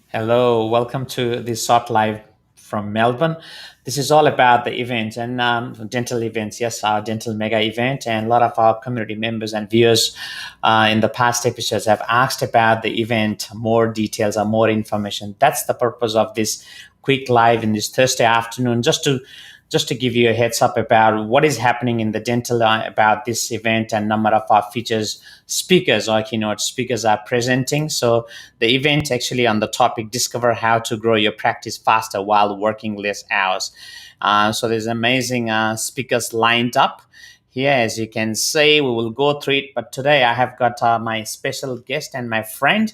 Hello, welcome to this short live from Melbourne. This is all about the event and dental events. Yes, our dental mega event, and a lot of our community members and viewers in the past episodes have asked about the event, more details or more information. That's the purpose of this quick live in this Thursday afternoon, just to give you a heads up about what is happening in the dental about this event, and number of our features speakers or keynote speakers are presenting. So the event actually on the topic, discover how to grow your practice faster while working less hours. So there's amazing speakers lined up here. As you can see, we will go through it, but today I have got my special guest and my friend,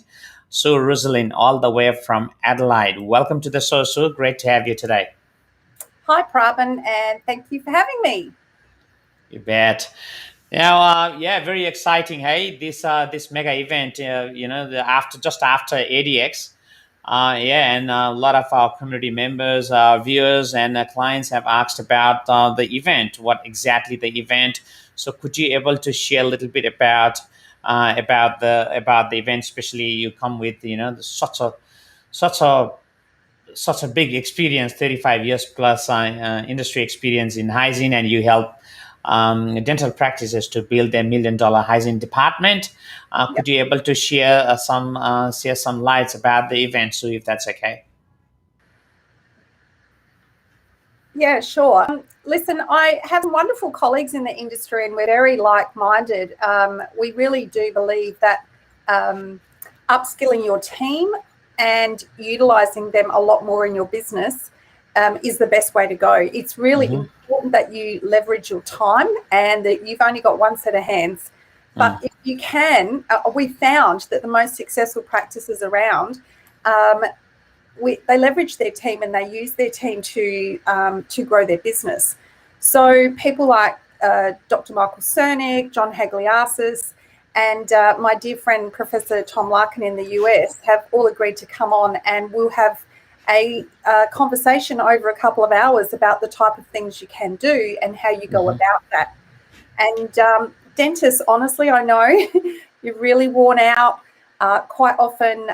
Sue Rusalen, all the way from Adelaide. Welcome to the show, Sue. Great to have you today. Hi, Prabhan, and thank you for having me. You bet. Now, very exciting. Hey, this mega event. After ADX, and a lot of our community members, viewers, and clients have asked about the event. What exactly the event? So, could you able to share a little bit about the event? Especially, you come with such a such a big experience, 35 years plus industry experience in hygiene, and you help dental practices to build their $1 million hygiene department. Could you able to share some lights about the event, so if that's okay? Yeah, sure. Listen, I have wonderful colleagues in the industry, and we're very like-minded. We really do believe that upskilling your team and utilizing them a lot more in your business is the best way to go. It's really important that you leverage your time and that you've only got one set of hands. But if you can, we found that the most successful practices around, they leverage their team and they use their team to grow their business. So people like Dr. Michael Cernick, John Hagliasis, and my dear friend Professor Tom Larkin in the US have all agreed to come on, and we'll have a conversation over a couple of hours about the type of things you can do and how you go about that. And dentists, honestly, I know you're really worn out. Quite often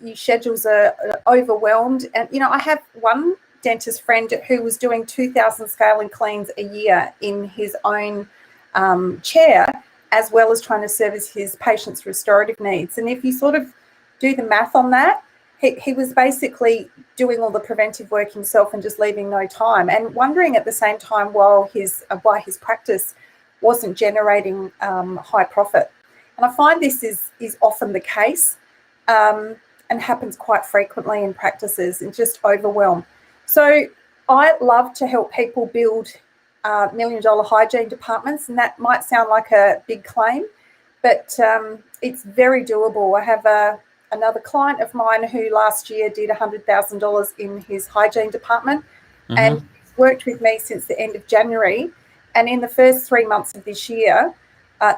your schedules are overwhelmed. And, I have one dentist friend who was doing 2,000 scale and cleans a year in his own chair, as well as trying to service his patients' restorative needs. And if you sort of do the math on that, he was basically doing all the preventive work himself and just leaving no time, and wondering at the same time why his practice wasn't generating high profit. And I find this is often the case and happens quite frequently in practices, and just overwhelm. So I love to help people build $1 million hygiene departments, and that might sound like a big claim, but it's very doable. I have another client of mine who last year did $100,000 in his hygiene department, and he's worked with me since the end of January. And in the first 3 months of this year,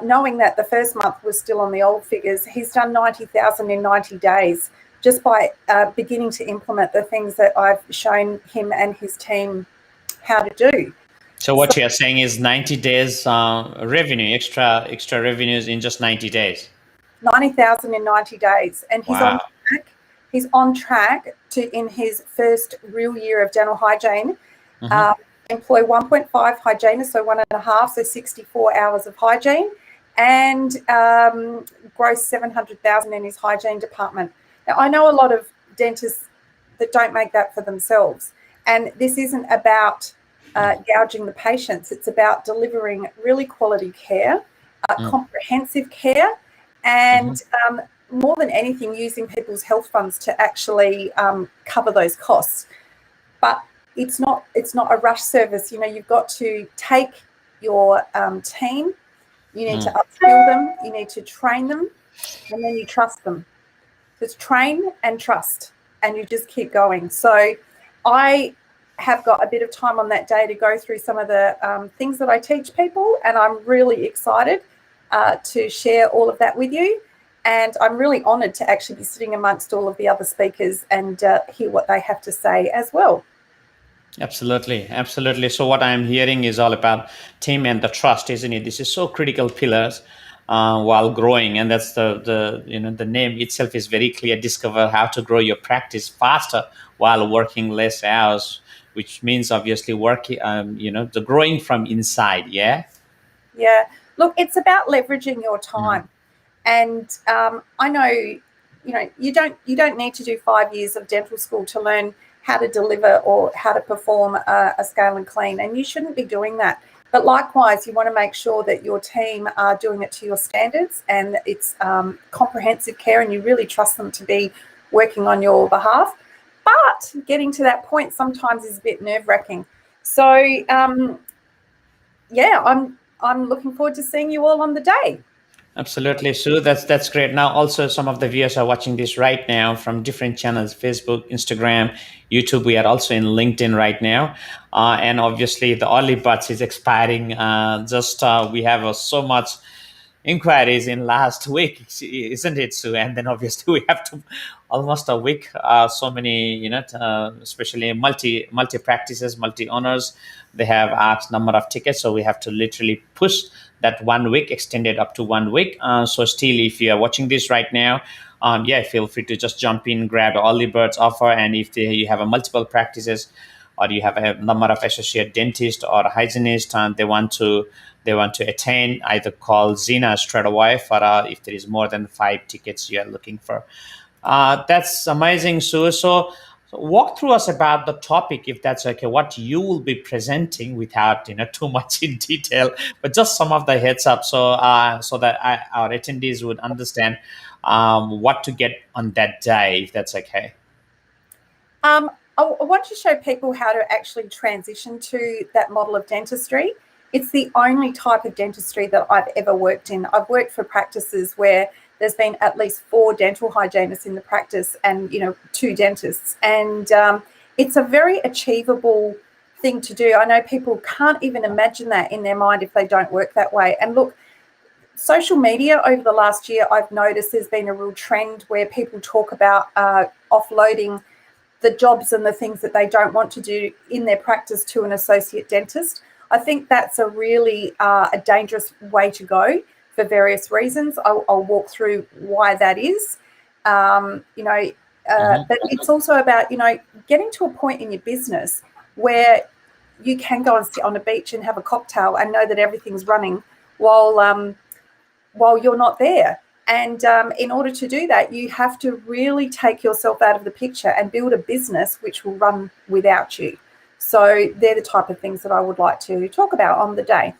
knowing that the first month was still on the old figures, he's done $90,000 in 90 days just by beginning to implement the things that I've shown him and his team how to do. So what you're saying is 90 days revenue, extra revenues in just 90 days. 90,000 in 90 days, and he's on track. He's on track to, in his first real year of dental hygiene, employ 1.5 hygienists, so 1.5, so 64 hours of hygiene, and gross 700,000 in his hygiene department. Now, I know a lot of dentists that don't make that for themselves, and this isn't about gouging the patients. It's about delivering really quality care, comprehensive care, and more than anything, using people's health funds to actually cover those costs. But it's not a rush service. You've got to take your team, you need to upskill them, you need to train them, and then you trust them. It's train and trust, and you just keep going. So I have got a bit of time on that day to go through some of the things that I teach people, and I'm really excited to share all of that with you. And I'm really honoured to actually be sitting amongst all of the other speakers and hear what they have to say as well. Absolutely, absolutely. So what I'm hearing is all about team and the trust, isn't it? This is so critical pillars while growing, and that's the name itself is very clear. Discover how to grow your practice faster while working less hours, which means obviously working, the growing from inside. Yeah. Yeah. Look, it's about leveraging your Mhm. time. And I know, you don't need to do 5 years of dental school to learn how to deliver or how to perform a scale and clean, and you shouldn't be doing that. But likewise, you want to make sure that your team are doing it to your standards and it's comprehensive care, and you really trust them to be working on your behalf. But getting to that point sometimes is a bit nerve-wracking. So yeah, I'm looking forward to seeing you all on the day. Absolutely, Sue. That's great. Now, also, some of the viewers are watching this right now from different channels: Facebook, Instagram, YouTube. We are also in LinkedIn right now, and obviously, the early buds is expiring. Just we have so much inquiries in last week, isn't it, Sue? And then obviously we have to almost a week. So many, especially multi practices, multi owners, they have asked number of tickets, so we have to literally push that 1 week, extended up to 1 week. So still, if you are watching this right now, yeah, feel free to just jump in, grab the early birds offer, and if you have a multiple practices, or you have a number of associate dentists or hygienists and they want to attain, either call Zena straight away for if there is more than 5 tickets you are looking for. That's amazing, Sue. So walk through us about the topic, if that's okay, what you will be presenting without too much in detail, but just some of the heads up, so that our attendees would understand what to get on that day, if that's okay. I want to show people how to actually transition to that model of dentistry. It's the only type of dentistry that I've ever worked in. I've worked for practices where there's been at least 4 dental hygienists in the practice and 2 dentists, and it's a very achievable thing to do. I know people can't even imagine that in their mind if they don't work that way. And look, social media over the last year, I've noticed there's been a real trend where people talk about offloading the jobs and the things that they don't want to do in their practice to an associate dentist. I think that's a really a dangerous way to go for various reasons. I'll walk through why that is. But it's also about, getting to a point in your business where you can go and sit on a beach and have a cocktail and know that everything's running while you're not there. And in order to do that, you have to really take yourself out of the picture and build a business which will run without you. So they're the type of things that I would like to talk about on the day.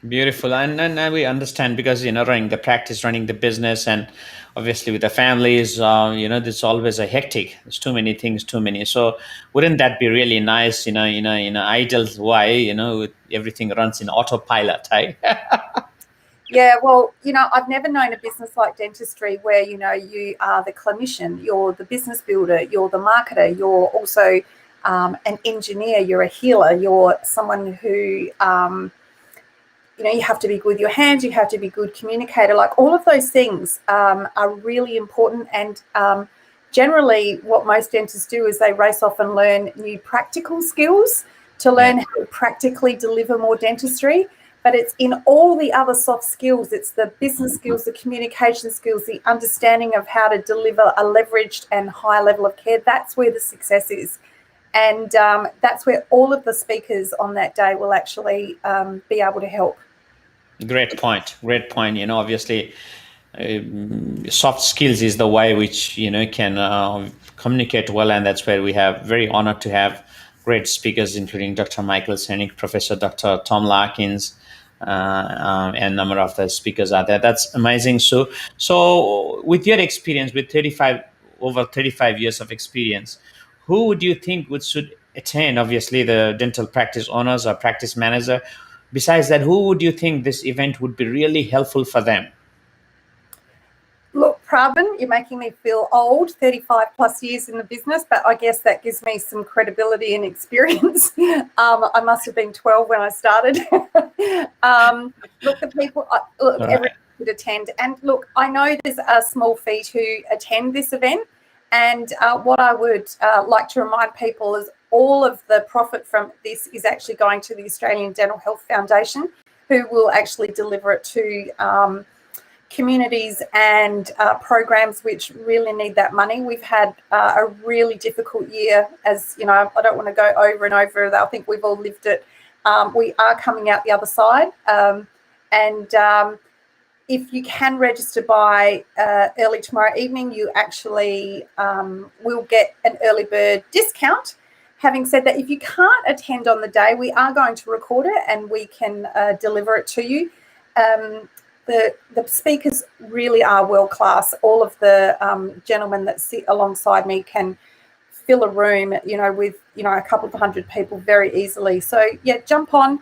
Beautiful, and we understand, because running the practice, running the business, and obviously with the families, there's always a hectic. There's too many things, too many. So wouldn't that be really nice? In an ideal way, everything runs in autopilot, hey? Yeah, well, I've never known a business like dentistry where, you are the clinician, you're the business builder, you're the marketer, you're also an engineer, you're a healer, you're someone who you have to be good with your hands, you have to be a good communicator. Like, all of those things are really important. And generally what most dentists do is they race off and learn new practical skills to learn Yeah. how to practically deliver more dentistry. But it's in all the other soft skills. It's the business skills, the communication skills, the understanding of how to deliver a leveraged and high level of care. That's where the success is. And that's where all of the speakers on that day will actually be able to help. Great point. Great point. Obviously, soft skills is the way which can communicate well, and that's where we have very honored to have great speakers, including Dr. Michael Senig, Professor Dr. Tom Larkins, and a number of the speakers are there. That's amazing. So with your experience, with over 35 years of experience, who would you think should attend? Obviously, the dental practice owners or practice manager. Besides that, who would you think this event would be really helpful for them? Look, Prabhan, you're making me feel old, 35 plus years in the business, but I guess that gives me some credibility and experience. I must have been 12 when I started. Look, the people, look, All right. could attend. And look, I know there's a small fee to attend this event. And what I would like to remind people is all of the profit from this is actually going to the Australian Dental Health Foundation, who will actually deliver it to communities and programs which really need that money. We've had a really difficult year, as you know. I don't want to go over and over. I think we've all lived it. We are coming out the other side, and if you can register by early tomorrow evening, you actually will get an early bird discount. Having said that, if you can't attend on the day, we are going to record it and we can deliver it to you. The speakers really are world class. All of the gentlemen that sit alongside me can fill a room, with a couple of hundred people very easily. So yeah, jump on,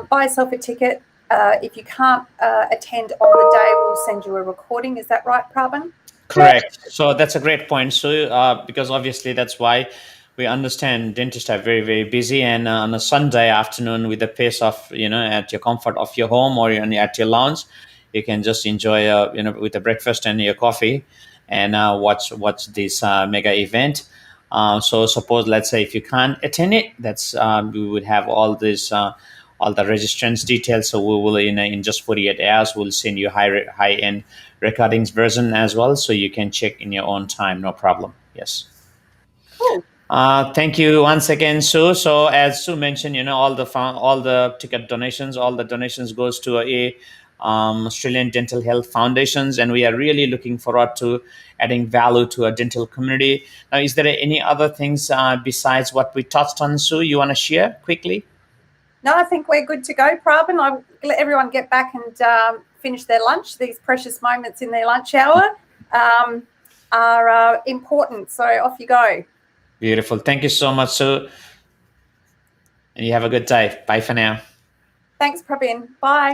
buy yourself a ticket. If you can't attend on the day, we'll send you a recording. Is that right, Prabhan? Correct. So that's a great point. So, because obviously that's why we understand dentists are very, very busy, and on a Sunday afternoon, with the pace of at your comfort of your home or at your lounge, you can just enjoy with a breakfast and your coffee, and watch this mega event. So suppose, let's say, if you can't attend it, that's we would have all the registrants details. So we will in just 48 hours we'll send you high end recordings version as well, so you can check in your own time, no problem. Yes. Cool. Thank you once again, Sue. So as Sue mentioned, all the ticket donations, all the donations goes to Australian Dental Health Foundations, and we are really looking forward to adding value to our dental community. Now, is there any other things besides what we touched on, Sue, you want to share quickly? No, I think we're good to go, Prabhan. I'll let everyone get back and finish their lunch. These precious moments in their lunch hour are important. So off you go. Beautiful. Thank you so much, Sue. And you have a good day. Bye for now. Thanks, Prabhan. Bye.